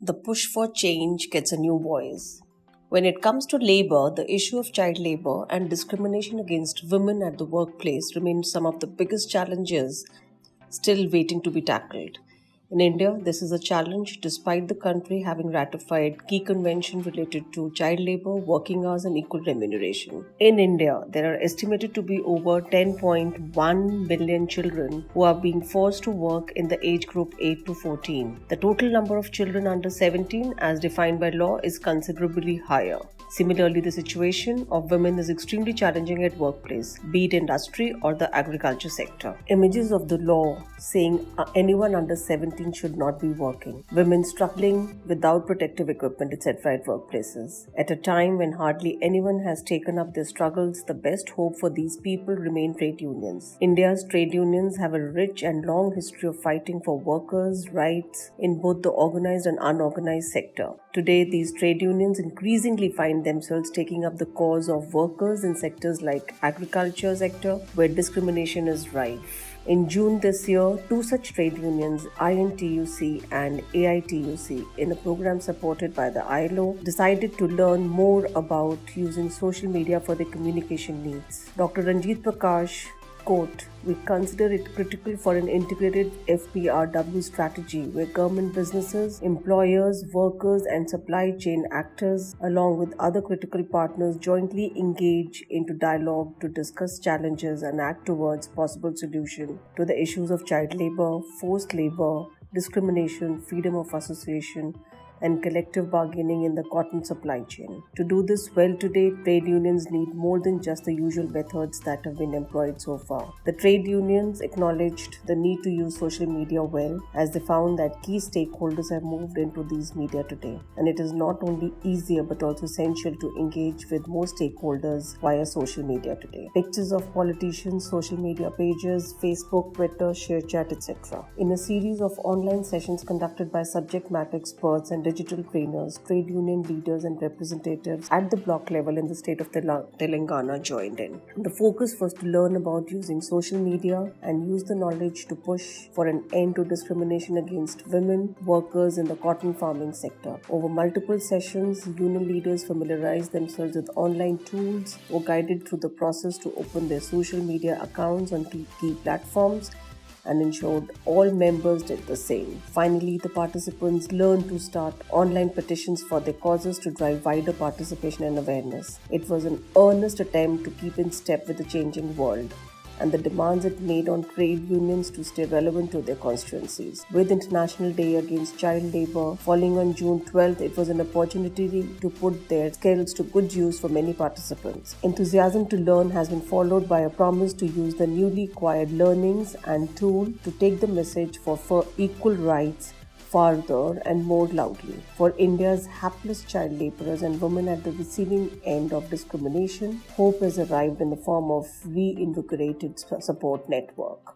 The push for change gets a new voice. When it comes to labor, the issue of child labor and discrimination against women at the workplace remains some of the biggest challenges still waiting to be tackled. In India, this is a challenge despite the country having ratified key conventions related to child labor, working hours, and equal remuneration. In India, there are estimated to be over 10.1 million children who are being forced to work in the age group 8 to 14. The total number of children under 17, as defined by law, is considerably higher. Similarly, the situation of women is extremely challenging at workplace, be it industry or the agriculture sector. Images of the law saying anyone under 17 should not be working, women struggling without protective equipment, etc. at workplaces. At a time when hardly anyone has taken up their struggles, the best hope for these people remain trade unions. India's trade unions have a rich and long history of fighting for workers' rights in both the organized and unorganized sector. Today, these trade unions increasingly find themselves taking up the cause of workers in sectors like agriculture sector where discrimination is rife. In June this year, two such trade unions, INTUC and AITUC, in a program supported by the ILO, decided to learn more about using social media for their communication needs. Dr. Ranjit Prakash, quote, "We consider it critical for an integrated FPRW strategy where government businesses, employers, workers, and supply chain actors, along with other critical partners, jointly engage into dialogue to discuss challenges and act towards possible solution to the issues of child labor, forced labor, discrimination, freedom of association, and collective bargaining in the cotton supply chain. To do this well today, trade unions need more than just the usual methods that have been employed so far. The trade unions acknowledged the need to use social media well, as they found that key stakeholders have moved into these media today. And it is not only easier but also essential to engage with more stakeholders via social media today. Pictures of politicians, social media pages, Facebook, Twitter, ShareChat, etc. In a series of online sessions conducted by subject matter experts and digital trainers, trade union leaders and representatives at the block level in the state of Telangana joined in. The focus was to learn about using social media and use the knowledge to push for an end to discrimination against women workers in the cotton farming sector. Over multiple sessions, union leaders familiarized themselves with online tools, were guided through the process to open their social media accounts on key platforms, and ensured all members did the same. Finally, the participants learned to start online petitions for their causes to drive wider participation and awareness. It was an earnest attempt to keep in step with the changing world and the demands it made on trade unions to stay relevant to their constituencies. With International Day Against Child Labour falling on June 12th, it was an opportunity to put their skills to good use for many participants. Enthusiasm to learn has been followed by a promise to use the newly acquired learnings and tool to take the message for equal rights farther and more loudly. For India's hapless child laborers and women at the receiving end of discrimination, hope has arrived in the form of reinvigorated support network.